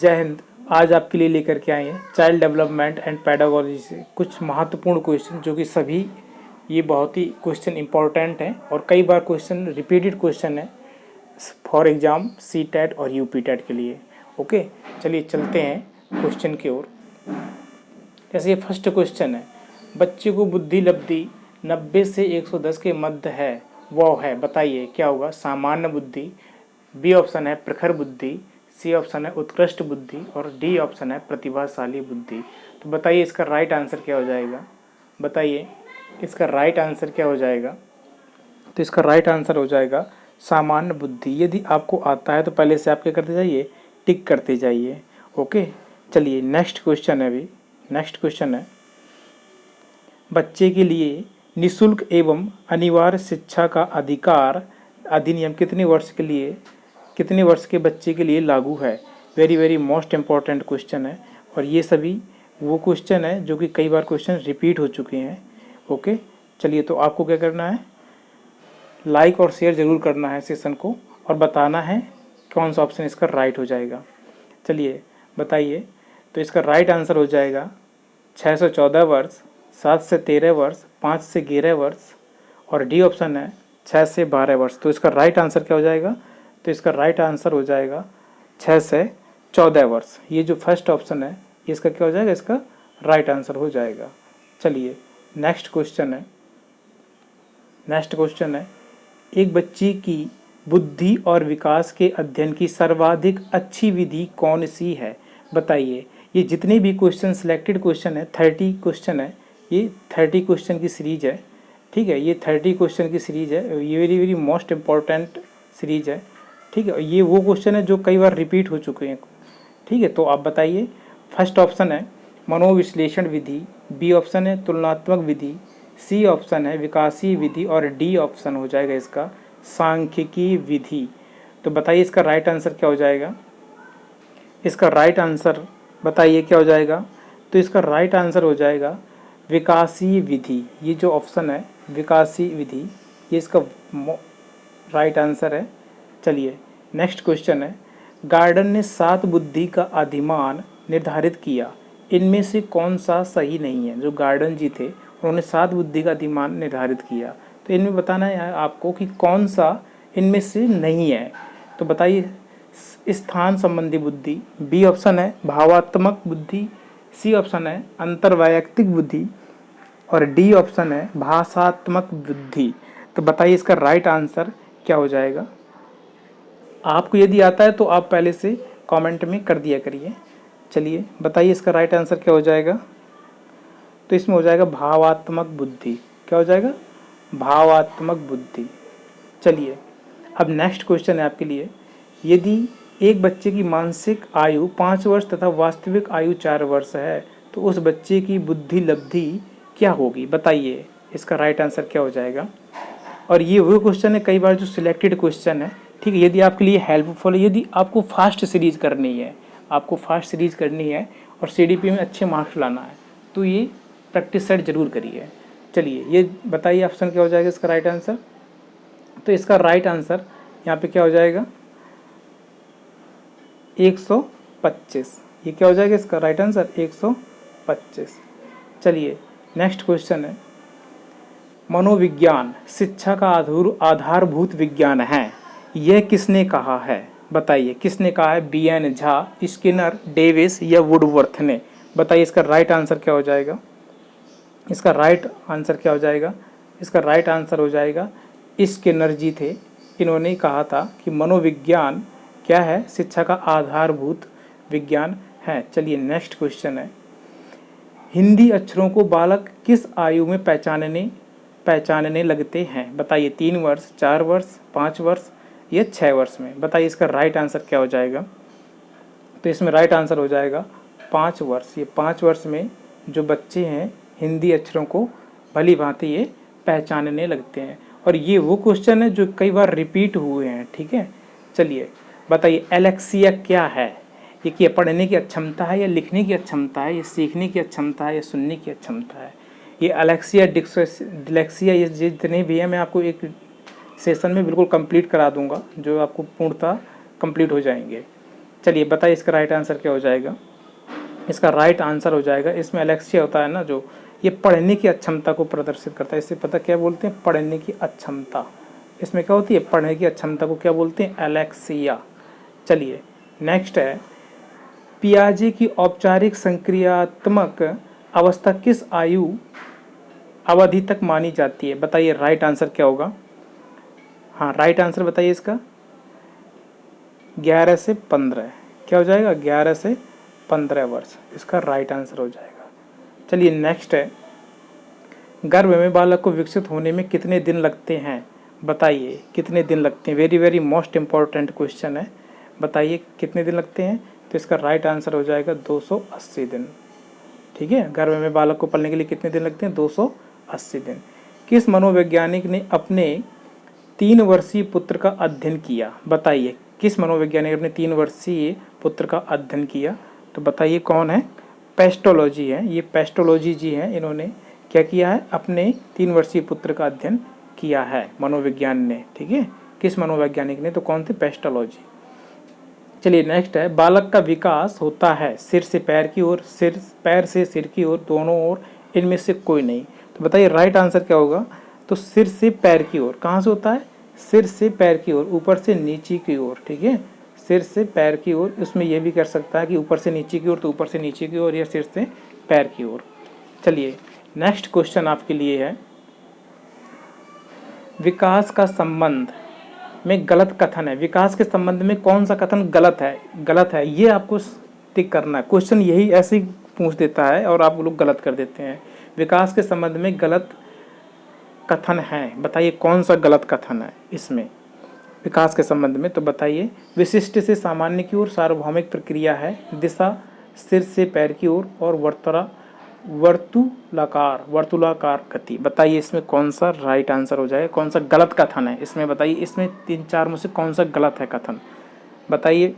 जय हिंद। आज आपके लिए लेकर के आए हैं चाइल्ड डेवलपमेंट एंड पेडागोजी से कुछ महत्वपूर्ण क्वेश्चन, जो कि सभी ये बहुत ही क्वेश्चन इंपॉर्टेंट हैं और कई बार क्वेश्चन रिपीटेड क्वेश्चन है फॉर एग्जाम सी टेट और यूपी टेट के लिए। ओके, चलिए चलते हैं क्वेश्चन की ओर। जैसे ये फर्स्ट क्वेश्चन है, बच्चे को बुद्धि लब्धि 90 से 110 के मध्य है, वो है, बताइए क्या होगा। सामान्य बुद्धि, बी ऑप्शन है प्रखर बुद्धि, सी ऑप्शन है उत्कृष्ट बुद्धि और डी ऑप्शन है प्रतिभाशाली बुद्धि। तो बताइए इसका राइट आंसर क्या हो जाएगा। बताइए इसका राइट आंसर क्या हो जाएगा। तो इसका राइट आंसर हो जाएगा सामान्य बुद्धि। यदि आपको आता है तो पहले से आप क्या करते जाइए, टिक करते जाइए। ओके, चलिए नेक्स्ट क्वेश्चन है। अभी नेक्स्ट क्वेश्चन है, बच्चे के लिए निशुल्क एवं अनिवार्य शिक्षा का अधिकार अधिनियम कितने वर्ष के लिए, कितने वर्ष के बच्चे के लिए लागू है। Very very most important question है और ये सभी वो क्वेश्चन है जो कि कई बार क्वेश्चन रिपीट हो चुके हैं। ओके, चलिए तो आपको क्या करना है, लाइक और शेयर ज़रूर करना है सेशन को और बताना है कौन सा ऑप्शन इसका राइट हो जाएगा। चलिए बताइए, तो इसका राइट आंसर हो जाएगा 614 वर्ष, 7 से 13 वर्ष, 5 से 11 वर्ष और डी ऑप्शन है 6 से 12 वर्ष। तो इसका राइट आंसर क्या हो जाएगा। तो इसका राइट आंसर हो जाएगा 6 से 14 वर्ष। ये जो फर्स्ट ऑप्शन है इसका क्या हो जाएगा, इसका राइट आंसर हो जाएगा। चलिए नेक्स्ट क्वेश्चन है, नेक्स्ट क्वेश्चन है, एक बच्ची की बुद्धि और विकास के अध्ययन की सर्वाधिक अच्छी विधि कौन सी है। बताइए। ये जितने भी क्वेश्चन सिलेक्टेड क्वेश्चन है, 30 क्वेश्चन है, ये 30 क्वेश्चन की सीरीज है। ठीक है, ये 30 क्वेश्चन की सीरीज है, ये very very most important series है। ठीक है, ये वो क्वेश्चन है जो कई बार रिपीट हो चुके हैं। ठीक है, तो आप बताइए। फर्स्ट ऑप्शन है मनोविश्लेषण विधि, बी ऑप्शन है तुलनात्मक विधि, सी ऑप्शन है विकासीय विधि और डी ऑप्शन हो जाएगा इसका सांख्यिकी विधि। तो बताइए इसका राइट आंसर क्या हो जाएगा। इसका राइट आंसर बताइए क्या हो जाएगा। तो इसका राइट आंसर हो जाएगा विकासीय विधि। ये जो ऑप्शन है विकासीय विधि, ये इसका राइट आंसर है। चलिए नेक्स्ट क्वेश्चन है, गार्डन ने 7 बुद्धि का अधिमान निर्धारित किया, इनमें से कौन सा सही नहीं है। जो गार्डन जी थे उन्होंने 7 बुद्धि का अधिमान निर्धारित किया, तो इनमें बताना है आपको कि कौन सा इनमें से नहीं है। तो बताइए। स्थान संबंधी बुद्धि, बी ऑप्शन है भावात्मक बुद्धि, सी ऑप्शन है अंतर्वैयक्तिक बुद्धि और डी ऑप्शन है भाषात्मक बुद्धि। तो बताइए इसका राइट आंसर क्या हो जाएगा। आपको यदि आता है तो आप पहले से कमेंट में कर दिया करिए। चलिए बताइए इसका राइट आंसर क्या हो जाएगा। तो इसमें हो जाएगा भावात्मक बुद्धि। क्या हो जाएगा, भावात्मक बुद्धि। चलिए अब नेक्स्ट क्वेश्चन है आपके लिए, यदि एक बच्चे की मानसिक आयु 5 वर्ष तथा वास्तविक आयु 4 वर्ष है तो उस बच्चे की बुद्धि लब्धि क्या होगी। बताइए इसका राइट आंसर क्या हो जाएगा। और ये वो क्वेश्चन है कई बार जो सिलेक्टेड क्वेश्चन है। ठीक है, यदि आपके लिए हेल्पफुल है, यदि आपको फास्ट सीरीज करनी है, आपको फास्ट सीरीज करनी है और सीडीपी में अच्छे मार्क्स लाना है, तो ये प्रैक्टिस सेट जरूर करिए। चलिए ये बताइए ऑप्शन क्या हो जाएगा इसका राइट आंसर। तो इसका राइट आंसर यहाँ पे क्या हो जाएगा 125। ये क्या हो जाएगा इसका राइट आंसर 125। चलिए नेक्स्ट क्वेश्चन है, मनोविज्ञान शिक्षा का आधारभूत विज्ञान है, यह किसने कहा है। बताइए किसने कहा है, बी.एन. झा, स्किनर, डेविस या वुडवर्थ ने। बताइए इसका राइट आंसर क्या हो जाएगा। इसका राइट आंसर क्या हो जाएगा। इसका राइट आंसर हो जाएगा स्किनर जी थे। इन्होंने कहा था कि मनोविज्ञान क्या है, शिक्षा का आधारभूत विज्ञान है। चलिए नेक्स्ट क्वेश्चन है, हिंदी अक्षरों को बालक किस आयु में पहचानने लगते हैं। बताइए 3 वर्ष, 4 वर्ष, 5 वर्ष या 6 वर्ष में। बताइए इसका राइट आंसर क्या हो जाएगा। तो इसमें राइट आंसर हो जाएगा 5 वर्ष। ये 5 वर्ष में जो बच्चे हैं हिंदी अक्षरों को भली भांति ये पहचानने लगते हैं। और ये वो क्वेश्चन है जो कई बार रिपीट हुए हैं। ठीक है, चलिए बताइए एलेक्सिया क्या है। ये कि पढ़ने की अक्षमता है या लिखने की अक्षमता है या सीखने की अक्षमता है या सुनने की अक्षमता है। ये एलेक्सिया डिलेक्सिया ये जितने भी हैं मैं आपको एक सेशन में बिल्कुल कंप्लीट करा दूंगा, जो आपको पूर्णतः कंप्लीट हो जाएंगे। चलिए बताइए इसका राइट आंसर क्या हो जाएगा। इसका राइट आंसर हो जाएगा, इसमें एलेक्सिया होता है ना जो, ये पढ़ने की अक्षमता को प्रदर्शित करता है। इसे पता क्या बोलते हैं, पढ़ने की अक्षमता। इसमें क्या होती है, पढ़ने की अक्षमता को क्या बोलते हैं, एलेक्सिया। चलिए नेक्स्ट है, पियाजे की औपचारिक संक्रियात्मक अवस्था किस आयु अवधि तक मानी जाती है। बताइए राइट आंसर क्या होगा। हाँ राइट आंसर बताइए इसका, 11 से 15। क्या हो जाएगा, 11 से 15 वर्ष इसका राइट आंसर हो जाएगा। चलिए नेक्स्ट है, गर्भ में बालक को विकसित होने में कितने दिन लगते हैं। बताइए कितने दिन लगते हैं, very very most important question है। बताइए कितने दिन लगते हैं, तो इसका राइट आंसर हो जाएगा 280 दिन। ठीक है, गर्भ में बालक को पलने के लिए कितने दिन लगते हैं, 280 दिन। किस मनोवैज्ञानिक ने अपने 3 वर्षीय पुत्र का अध्ययन किया। बताइए किस मनोवैज्ञानिक ने अपने 3 वर्षीय पुत्र का अध्ययन किया, तो बताइए कौन है, पेस्टोलॉजी है, ये पेस्टोलॉजी जी हैं, इन्होंने क्या किया है, अपने 3 वर्षीय पुत्र का अध्ययन किया है मनोविज्ञान ने। ठीक है, किस मनोवैज्ञानिक ने, तो कौन थे, पेस्टोलॉजी। चलिए नेक्स्ट है, बालक का विकास होता है सिर से पैर की ओर, सिर पैर से सिर की ओर, दोनों ओर, इनमें से कोई नहीं। तो बताइए राइट आंसर क्या होगा, तो सिर से पैर की ओर। कहाँ से होता है, सिर से पैर की ओर, ऊपर से नीचे की ओर। ठीक है, सिर से पैर की ओर, उसमें यह भी कर सकता है कि ऊपर से नीचे की ओर, तो ऊपर से नीचे की ओर या सिर से पैर की ओर। चलिए नेक्स्ट क्वेश्चन आपके लिए है, विकास का संबंध में गलत कथन है। विकास के संबंध में कौन सा कथन गलत है, गलत है, ये आपको टिक करना है। क्वेश्चन यही ऐसे ही पूछ देता है और आप लोग गलत कर देते हैं। विकास के संबंध में गलत कथन है, बताइए कौन सा गलत कथन है इसमें विकास के संबंध में। तो बताइए, विशिष्ट से सामान्य की ओर सार्वभौमिक प्रक्रिया है, दिशा सिर से पैर की ओर, और वर्तुलाकार गति। बताइए इसमें कौन सा राइट आंसर हो जाएगा, कौन सा गलत कथन है इसमें। बताइए इसमें 3-4 में से कौन सा गलत है कथन, बताइए।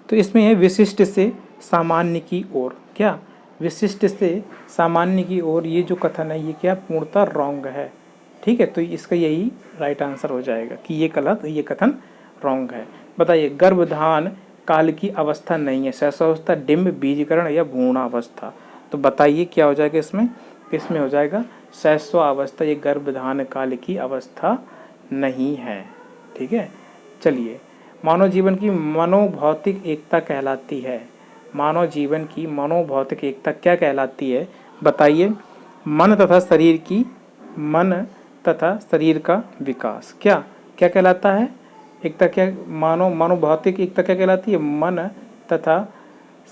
तो इसमें है विशिष्ट से सामान्य की ओर। क्या, विशिष्ट से सामान्य की ओर, ये जो कथन है ये क्या पूर्णतः रॉन्ग है। ठीक है, तो इसका यही राइट आंसर हो जाएगा कि ये गलत, ये कथन रॉन्ग है। बताइए, गर्भधान काल की अवस्था नहीं है, शैशवावस्था, डिम्ब, बीजकरण या भ्रूणावस्था। तो बताइए क्या हो जाएगा इसमें, इसमें हो जाएगा शैशवावस्था, ये गर्भधान काल की अवस्था नहीं है। ठीक है, चलिए, मानव जीवन की मनोभौतिक एकता कहलाती है। मानव जीवन की मनोभौतिक एकता क्या कहलाती है, बताइए। मन तथा शरीर का विकास, क्या क्या कहलाता है, एकता क्या, मनोभौतिक एकता क्या कहलाती है, मन तथा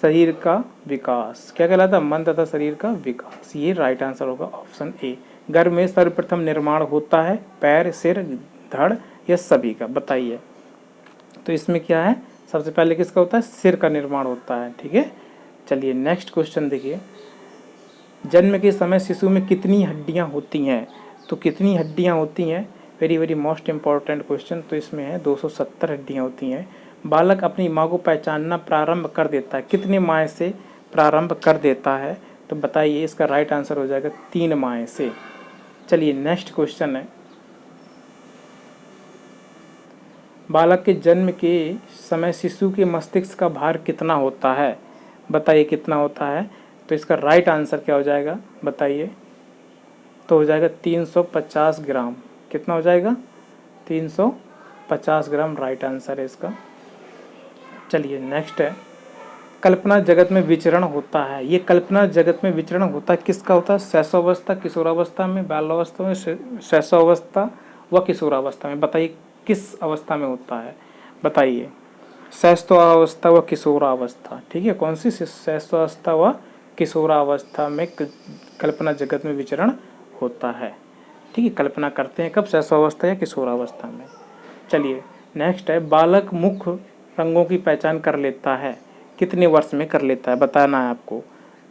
शरीर का विकास। क्या कहलाता है, मन तथा शरीर का विकास। ये राइट आंसर होगा ऑप्शन ए। गर्भ में सर्वप्रथम निर्माण होता है पैर, सिर, धड़ या सभी का। बताइए, तो इसमें क्या है, सबसे पहले किसका होता है, सिर का निर्माण होता है। ठीक है, चलिए नेक्स्ट क्वेश्चन देखिए, जन्म के समय शिशु में कितनी हड्डियां होती हैं। तो कितनी हड्डियां होती हैं, very very most important question. तो इसमें है 270 हड्डियां होती हैं। बालक अपनी माँ को पहचानना प्रारंभ कर देता है, कितने माह से प्रारंभ कर देता है। तो बताइए इसका राइट आंसर हो जाएगा 3 माह से। चलिए नेक्स्ट क्वेश्चन है, बालक के जन्म के समय शिशु के मस्तिष्क का भार कितना होता है। बताइए कितना होता है, तो इसका राइट आंसर क्या हो जाएगा, बताइए। तो हो जाएगा 350 ग्राम। कितना हो जाएगा, 350 ग्राम राइट आंसर है इसका। चलिए नेक्स्ट है, कल्पना जगत में विचरण होता है। ये कल्पना जगत में विचरण होता है किसका होता है, शैशवावस्था, किशोरावस्था में, बाल्यावस्था में, शैशवावस्था व किशोरावस्था में। बताइए किस अवस्था में होता है, बताइए। शैशवावस्था व किशोरावस्था। ठीक है, कौन सी, शैशवावस्था व किशोरावस्था में कल्पना जगत में विचरण होता है। ठीक है, कल्पना करते हैं कब, शैशवावस्था या किशोरावस्था में। चलिए नेक्स्ट है, बालक मुख्य रंगों की पहचान कर लेता है, कितने वर्ष में कर लेता है, बताना है आपको।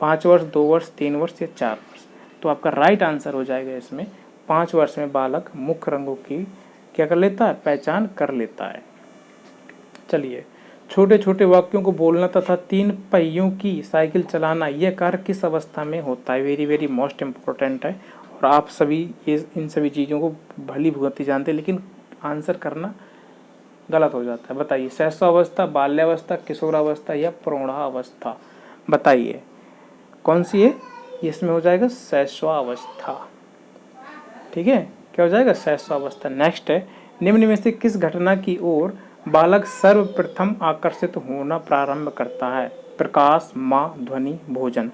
5 वर्ष, 2 वर्ष, 3 वर्ष या 4 वर्ष। तो आपका राइट आंसर हो जाएगा इसमें 5 वर्ष में बालक मुख्य रंगों की क्या कर लेता है, पहचान कर लेता है। चलिए, छोटे छोटे वाक्यों को बोलना तथा 3 पहियों की साइकिल चलाना, यह कार्य किस अवस्था में होता है। वेरी वेरी मोस्ट इम्पोर्टेंट है, और आप सभी ये इन सभी चीज़ों को भली भांति जानते हैं, लेकिन आंसर करना गलत हो जाता है। बताइए, शैशवावस्था, बाल्यावस्था, किशोरावस्था या प्रौढ़ावस्था, बताइए कौन सी है? इसमें हो जाएगा शैशवावस्था। ठीक है, क्या हो जाएगा? शैशवावस्था। नेक्स्ट है, निम्न में से किस घटना की ओर बालक सर्वप्रथम आकर्षित होना प्रारंभ करता है? प्रकाश, माँ, ध्वनि, भोजन।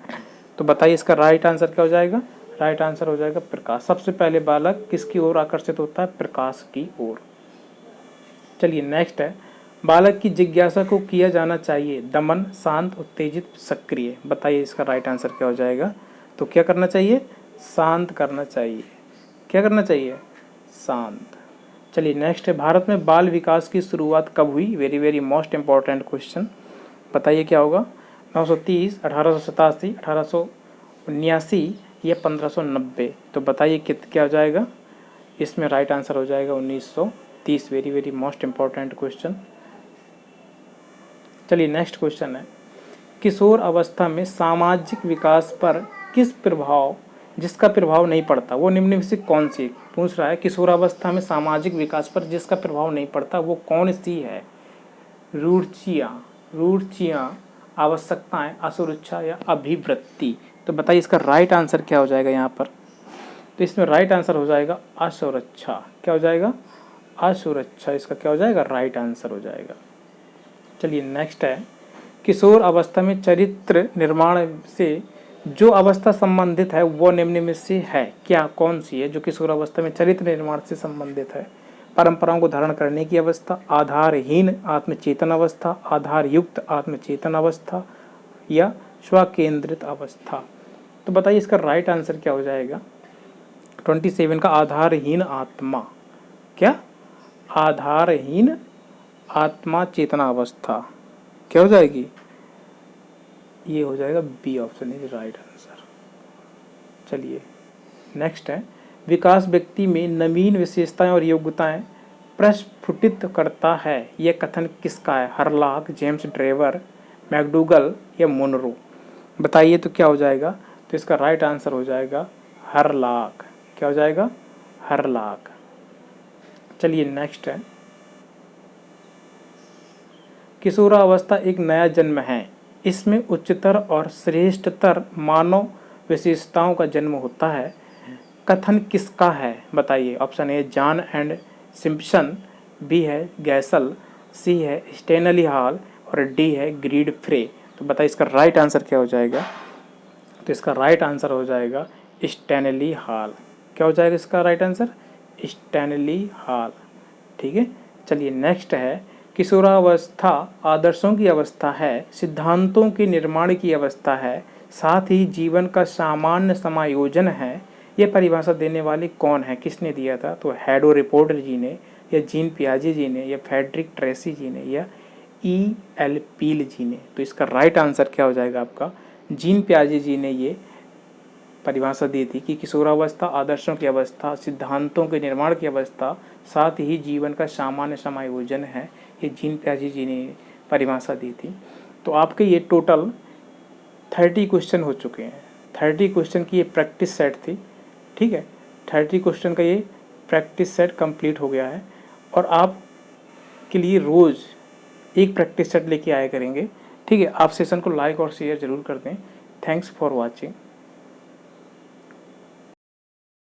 तो बताइए इसका राइट आंसर क्या हो जाएगा? राइट आंसर हो जाएगा प्रकाश। सबसे पहले बालक किसकी ओर आकर्षित होता है? प्रकाश की ओर। चलिए नेक्स्ट है, बालक की जिज्ञासा को किया जाना चाहिए दमन, शांत, उत्तेजित, सक्रिय। बताइए इसका राइट आंसर क्या हो जाएगा? तो क्या करना चाहिए? शांत करना चाहिए। क्या करना चाहिए? शांत। चलिए नेक्स्ट है, भारत में बाल विकास की शुरुआत कब हुई? Very very most important question. बताइए क्या होगा? 930, 1887, 1879 या 1590। तो बताइए क्या हो जाएगा? इसमें राइट आंसर हो जाएगा 1930। Very very most important question. चलिए नेक्स्ट क्वेश्चन है, किशोर अवस्था में सामाजिक विकास पर किस प्रभाव जिसका प्रभाव नहीं पड़ता वो निम्न में से कौन सी? पूछ रहा है किशोरावस्था में सामाजिक विकास पर जिसका प्रभाव नहीं पड़ता वो कौन सी है? रुचियाँ, आवश्यकताएं, असुरक्षा या अभिवृत्ति। तो बताइए इसका राइट आंसर क्या हो जाएगा यहाँ पर? तो इसमें राइट आंसर हो जाएगा असुरक्षा। क्या हो जाएगा? असुरक्षा। इसका क्या हो जाएगा? राइट आंसर हो जाएगा। चलिए नेक्स्ट है, किशोर अवस्था में चरित्र निर्माण से जो अवस्था संबंधित है वो निम्न में से है क्या? कौन सी है जो किशोर अवस्था में चरित्र निर्माण से संबंधित है? परंपराओं को धारण करने की अवस्था, आधारहीन आत्मचेतन अवस्था, आधार युक्त आत्मचेतन अवस्था या स्वकेंद्रित अवस्था। तो बताइए इसका राइट आंसर क्या हो जाएगा? 27 का आधारहीन आत्मा। क्या? आधारहीन आत्मा चेतना अवस्था। क्या हो जाएगी? ये हो जाएगा B option is right answer. चलिए नेक्स्ट है, विकास व्यक्ति में नवीन विशेषताएं और योग्यताएं प्रस्फुटित करता है, यह कथन किसका है? हरलाक, जेम्स ड्रेवर, मैकडूगल या मुनरो। बताइए तो क्या हो जाएगा? तो इसका राइट आंसर हो जाएगा हरलाक। क्या हो जाएगा? हरलाक। चलिए नेक्स्ट है, किशोरावस्था एक नया जन्म है, इसमें उच्चतर और श्रेष्ठतर मानव विशेषताओं का जन्म होता है, कथन किसका है? बताइए। Option A John and Simpson, B है गैसल, सी है स्टेनली हॉल और डी है ग्रीड फ्रे। तो बताइए इसका राइट आंसर क्या हो जाएगा? तो इसका राइट आंसर हो जाएगा स्टेनली हॉल। क्या हो जाएगा इसका राइट आंसर? Stanley hall. ठीक है। चलिए नेक्स्ट है, किशोरावस्था आदर्शों की अवस्था है, सिद्धांतों के निर्माण की अवस्था है, साथ ही जीवन का सामान्य समायोजन है। यह परिभाषा देने वाले कौन है? किसने दिया था? तो हैडो रिपोर्टर जी ने या जीन पियाजे जी ने या फ्रेडरिक ट्रेसी जी ने या E.L. पील जी ने। तो इसका राइट आंसर क्या हो जाएगा आपका? जीन पियाजे जी ने ये परिभाषा दी थी कि किशोरावस्था आदर्शों की अवस्था, सिद्धांतों के निर्माण की अवस्था, साथ ही जीवन का सामान्य समायोजन है। ये जीन पियाजे जी ने परिभाषा दी थी। तो आपके ये टोटल 30 क्वेश्चन हो चुके हैं। 30 क्वेश्चन की ये प्रैक्टिस सेट थी। ठीक है, 30 क्वेश्चन का ये प्रैक्टिस सेट कंप्लीट हो गया है और आप के लिए रोज़ एक प्रैक्टिस सेट लेके आया करेंगे। ठीक है, आप सेशन को लाइक और शेयर ज़रूर कर दें। Thanks for watching.